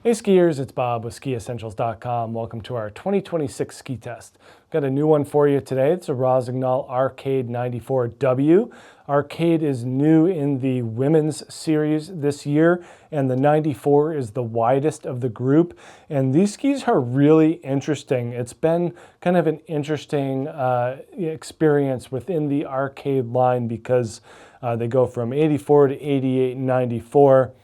Hey skiers, it's Bob with SkiEssentials.com. Welcome to our 2026 ski test. Got a new one for you today. It's a Rossignol Arcade 94W. Arcade is new in the women's series this year, and the 94 is the widest of the group. And these skis are really interesting. It's been kind of an interesting experience within the Arcade line because they go from 84 to 88 and 94.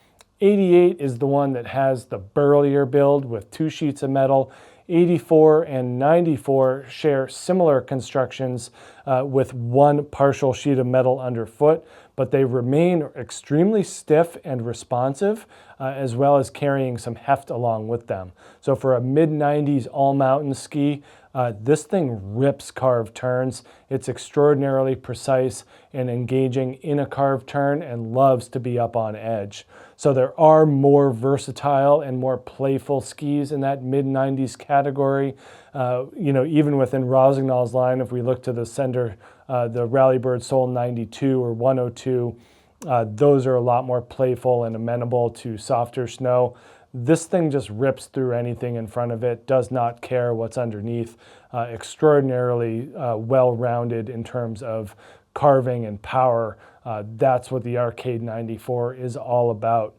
88 is the one that has the burlier build with 2 sheets of metal. 84 and 94 share similar constructions with 1 partial sheet of metal underfoot, but they remain extremely stiff and responsive, as well as carrying some heft along with them. So for a mid-90s all-mountain ski, this thing rips carved turns. It's extraordinarily precise and engaging in a carved turn and loves to be up on edge. So there are more versatile and more playful skis in that mid-90s category. Even within Rossignol's line, if we look to the center, the Rallybird Soul 92 or 102, those are a lot more playful and amenable to softer snow. This thing just rips through anything in front of it, does not care what's underneath. Extraordinarily well-rounded in terms of carving and power. That's what the Arcade 94 is all about.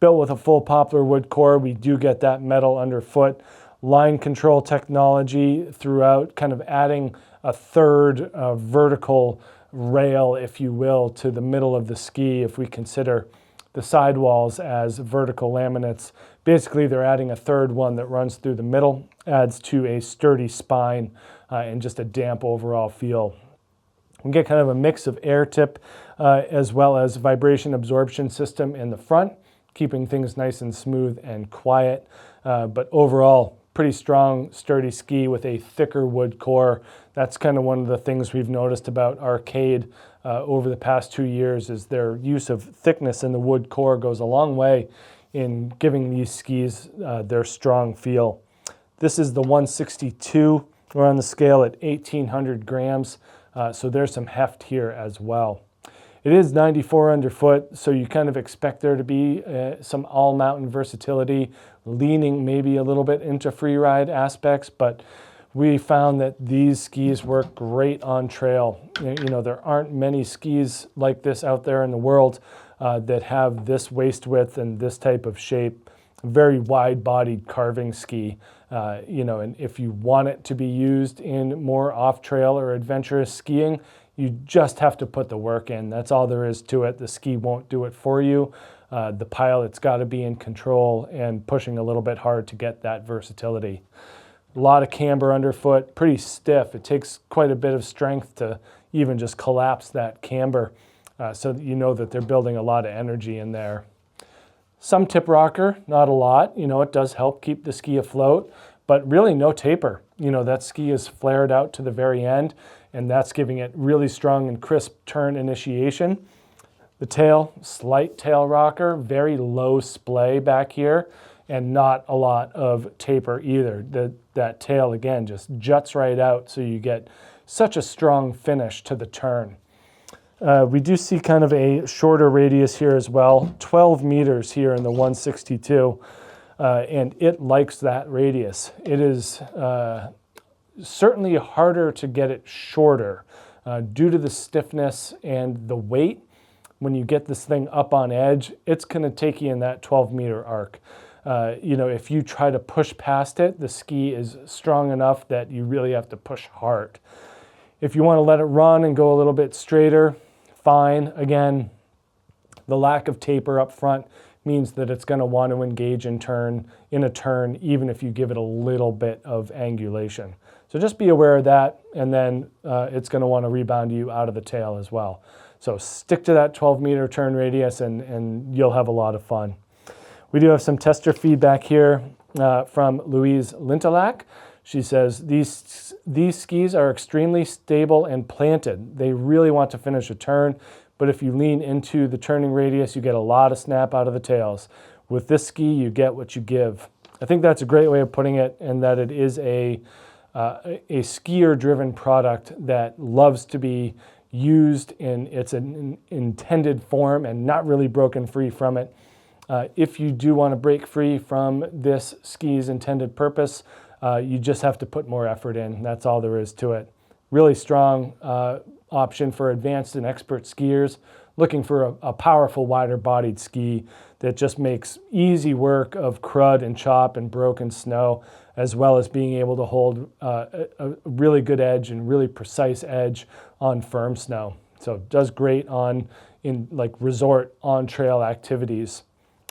Built with a full poplar wood core, we do get that metal underfoot. Line control technology throughout, kind of adding a third vertical rail, if you will, to the middle of the ski if we consider the sidewalls as vertical laminates. Basically, they're adding a third one that runs through the middle, adds to a sturdy spine and just a damp overall feel. We get kind of a mix of air tip as well as vibration absorption system in the front, keeping things nice and smooth and quiet. But overall, pretty strong, sturdy ski with a thicker wood core. That's kind of one of the things we've noticed about Arcade over the past 2 years is their use of thickness in the wood core goes a long way in giving these skis their strong feel. This is the 162. We're on the scale at 1,800 grams, so there's some heft here as well. It is 94 underfoot, so you kind of expect there to be some all-mountain versatility, leaning maybe a little bit into freeride aspects, but we found that these skis work great on trail. There aren't many skis like this out there in the world that have this waist width and this type of shape. Very wide-bodied carving ski. And if you want it to be used in more off-trail or adventurous skiing, you just have to put the work in. That's all there is to it. The ski won't do it for you. The pilot's got to be in control and pushing a little bit hard to get that versatility. A lot of camber underfoot, pretty stiff. It takes quite a bit of strength to even just collapse that camber so that you know that they're building a lot of energy in there. Some tip rocker, not a lot. It does help keep the ski afloat, but really no taper. That ski is flared out to the very end, and that's giving it really strong and crisp turn initiation. The tail, slight tail rocker, very low splay back here, and not a lot of taper either. That tail, again, just juts right out, so you get such a strong finish to the turn. We do see kind of a shorter radius here as well, 12 meters here in the 162, and it likes that radius. It is certainly harder to get it shorter due to the stiffness and the weight. When you get this thing up on edge, it's going to take you in that 12-meter arc. If you try to push past it, the ski is strong enough that you really have to push hard. If you want to let it run and go a little bit straighter, fine. Again, the lack of taper up front means that it's going to want to engage in a turn, even if you give it a little bit of angulation. So just be aware of that, and then it's going to want to rebound you out of the tail as well. So stick to that 12-meter turn radius, and you'll have a lot of fun. We do have some tester feedback here from Louise Lintelak. She says, these skis are extremely stable and planted. They really want to finish a turn, but if you lean into the turning radius, you get a lot of snap out of the tails. With this ski, you get what you give. I think that's a great way of putting it, and that it is a skier-driven product that loves to be used in its intended form and not really broken free from it. If you do want to break free from this ski's intended purpose, you just have to put more effort in. That's all there is to it. Really strong option for advanced and expert skiers looking for a powerful, wider-bodied ski that just makes easy work of crud and chop and broken snow, as well as being able to hold a really good edge and really precise edge on firm snow. So it does great in like resort on-trail activities.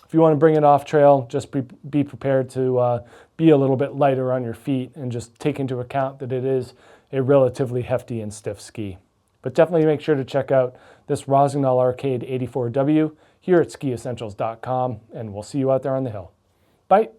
If you want to bring it off trail, just be prepared to be a little bit lighter on your feet and just take into account that it is a relatively hefty and stiff ski. But definitely make sure to check out this Rossignol Arcade 84W here at SkiEssentials.com, and we'll see you out there on the hill. Bye.